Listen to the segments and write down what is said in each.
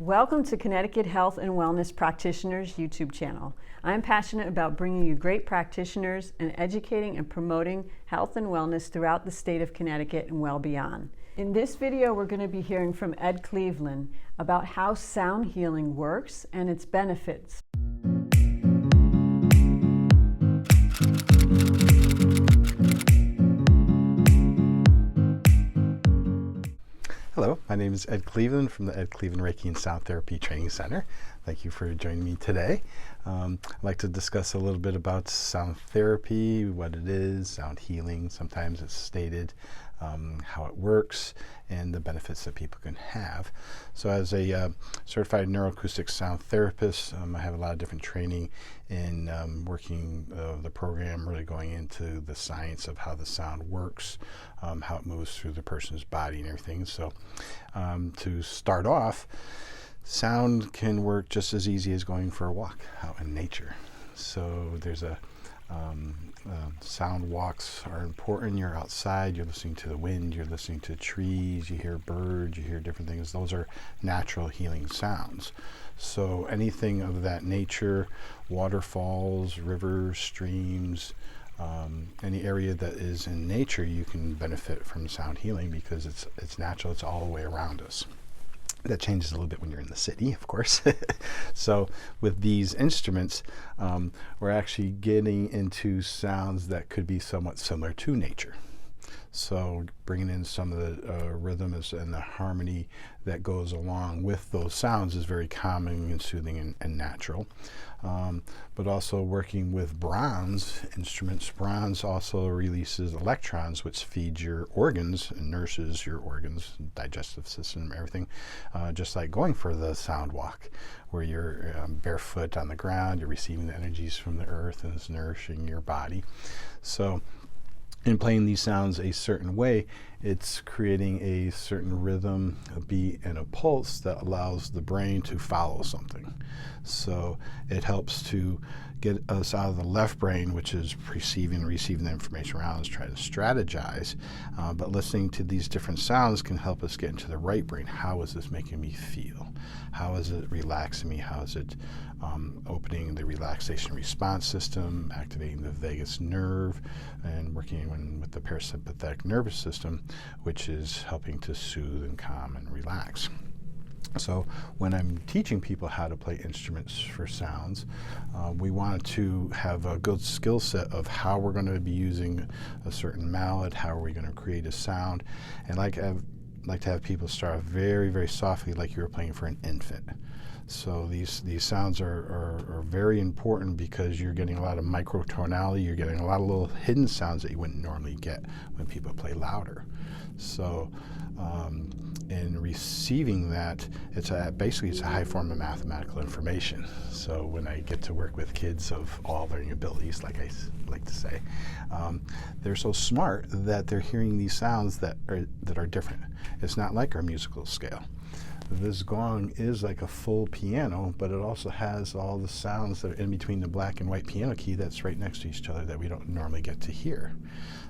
Welcome to Connecticut Health and Wellness Practitioners YouTube channel. I'm passionate about bringing you great practitioners and educating and promoting health and wellness throughout the state of Connecticut and well beyond. In this video, we're going to be hearing from Ed Cleveland about how sound healing works and its benefits. Hello, my name is Ed Cleveland from the Ed Cleveland Reiki and Sound Therapy Training Center. Thank you for joining me today. I'd like to discuss a little bit about sound therapy, what it is, sound healing, sometimes it's stated, how it works, and the benefits that people can have. So as a certified neuroacoustic sound therapist, I have a lot of different training in working the program, really going into the science of how the sound works, how it moves through the person's body and everything. So to start off, sound can work just as easy as going for a walk out in nature. So there's a sound walks are important. You're outside, you're listening to the wind, you're listening to trees, you hear birds, you hear different things. Those are natural healing sounds. So anything of that nature, waterfalls, rivers, streams, any area that is in nature, you can benefit from sound healing because it's natural, it's all the way around us. That changes a little bit when you're in the city, of course. So with these instruments, we're actually getting into sounds that could be somewhat similar to nature. So bringing in some of the rhythms and the harmony that goes along with those sounds is very calming and soothing and natural. But also working with bronze instruments, bronze also releases electrons, which feeds your organs and nourishes your organs, digestive system, everything, just like going for the sound walk, where you're barefoot on the ground, you're receiving the energies from the earth and it's nourishing your body. So in playing these sounds a certain way, it's creating a certain rhythm, a beat, and a pulse that allows the brain to follow something. So it helps to get us out of the left brain, which is perceiving and receiving the information around us, try to strategize. But listening to these different sounds can help us get into the right brain. How is this making me feel? How is it relaxing me? How is it opening the relaxation response system, activating the vagus nerve, and working with the parasympathetic nervous system, which is helping to soothe and calm and relax. So when I'm teaching people how to play instruments for sounds, we want to have a good skill set of how we're going to be using a certain mallet, how are we going to create a sound, and like to have people start off very, very softly, like you were playing for an infant. So these sounds are very important because you're getting a lot of microtonality, you're getting a lot of little hidden sounds that you wouldn't normally get when people play louder. So in receiving that, basically it's a high form of mathematical information. So when I get to work with kids of all learning abilities, like I like to say, they're so smart that they're hearing these sounds that are different. It's not like our musical scale. This gong is like a full piano, but it also has all the sounds that are in between the black and white piano key that's right next to each other that we don't normally get to hear.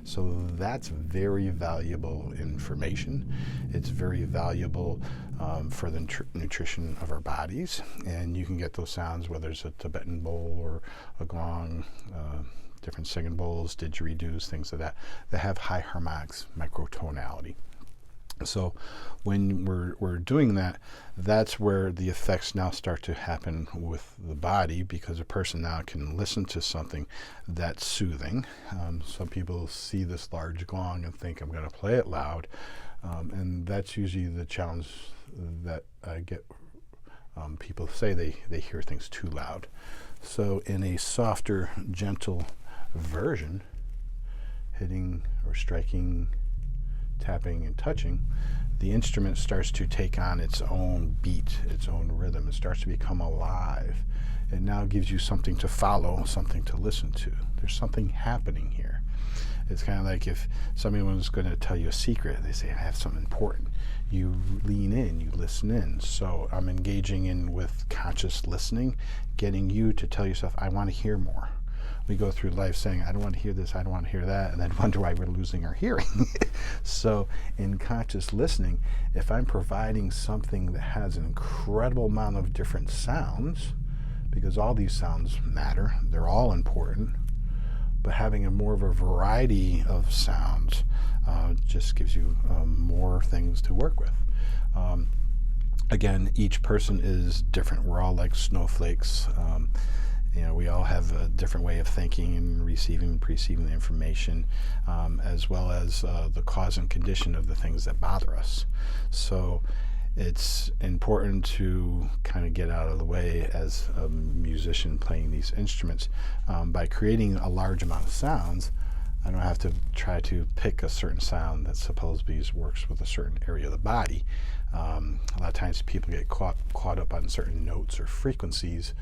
So that's very valuable information. It's very valuable for the nutrition of our bodies, and you can get those sounds whether it's a Tibetan bowl or a gong, different singing bowls, didgeridoos, things like that have high harmonics, microtonality. So when we're doing that, that's where the effects now start to happen with the body, because a person now can listen to something that's soothing. Some people see this large gong and think I'm going to play it loud, and that's usually the challenge that I get. People say they hear things too loud. So in a softer, gentle version, hitting or striking, tapping and touching, the instrument starts to take on its own beat, its own rhythm. It starts to become alive. It now gives you something to follow, something to listen to. There's something happening here. It's kind of like if somebody was going to tell you a secret, they say, I have something important. You lean in, you listen in. So I'm engaging in with conscious listening, getting you to tell yourself, I want to hear more. we go through life saying, I don't want to hear this, I don't want to hear that, and then wonder why we're losing our hearing. So in conscious listening, if I'm providing something that has an incredible amount of different sounds, because all these sounds matter, they're all important, but having a more of a variety of sounds just gives you more things to work with. Again, each person is different. We're all like snowflakes. We all have a different way of thinking and receiving and perceiving the information, as well as the cause and condition of the things that bother us. So it's important to kind of get out of the way as a musician playing these instruments. By creating a large amount of sounds, I don't have to try to pick a certain sound that supposedly works with a certain area of the body. A lot of times people get caught up on certain notes or frequencies,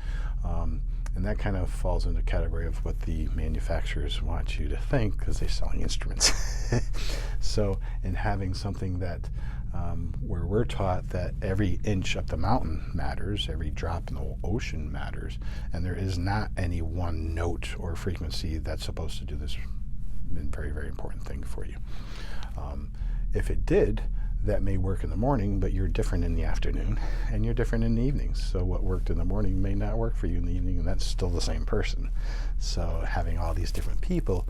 and that kind of falls into the category of what the manufacturers want you to think because they're selling instruments. So in having something that where we're taught that every inch up the mountain matters, every drop in the ocean matters, and there is not any one note or frequency that's supposed to do this very, very important thing for you. If it did, that may work in the morning, but you're different in the afternoon and you're different in the evenings. So what worked in the morning may not work for you in the evening, and that's still the same person. So having all these different people,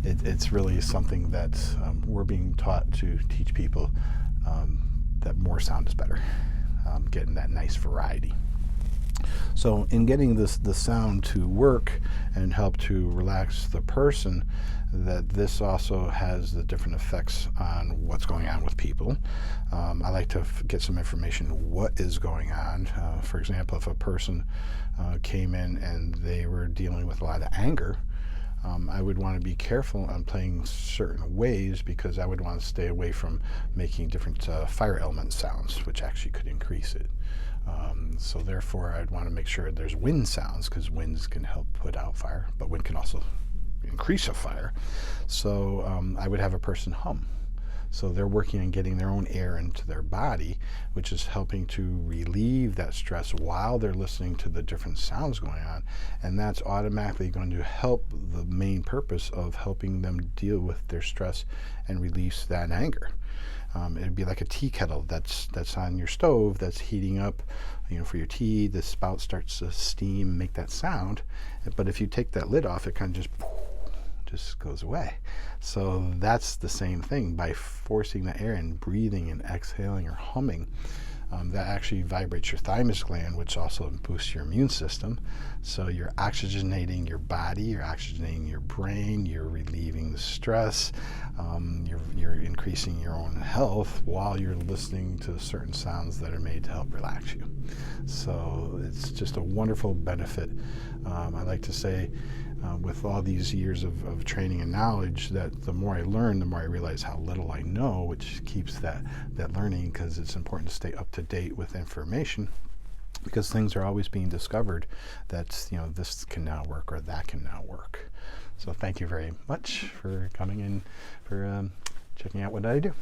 it's really something that we're being taught to teach people that more sound is better, getting that nice variety. So in getting the sound to work and help to relax the person, that this also has the different effects on what's going on with people. I like to get some information what is going on. For example, if a person came in and they were dealing with a lot of anger, I would want to be careful on playing certain ways, because I would want to stay away from making different fire element sounds, which actually could increase it. So therefore, I'd want to make sure there's wind sounds, because winds can help put out fire, but wind can also increase a fire. So I would have a person hum. So they're working on getting their own air into their body, which is helping to relieve that stress while they're listening to the different sounds going on. And that's automatically going to help the main purpose of helping them deal with their stress and release that anger. It'd be like a tea kettle that's on your stove that's heating up, for your tea. The spout starts to steam, make that sound. But if you take that lid off, it kind of just goes away. So that's the same thing. By forcing the air and breathing and exhaling or humming, that actually vibrates your thymus gland, which also boosts your immune system. So you're oxygenating your body, you're oxygenating your brain, you're relieving the stress, you're increasing your own health while you're listening to certain sounds that are made to help relax you. So it's just a wonderful benefit. I like to say, with all these years of training and knowledge, that the more I learn, the more I realize how little I know, which keeps that learning, because it's important to stay up to date with information, because things are always being discovered that this can now work or that can now work. So thank you very much for coming in, for checking out what I do.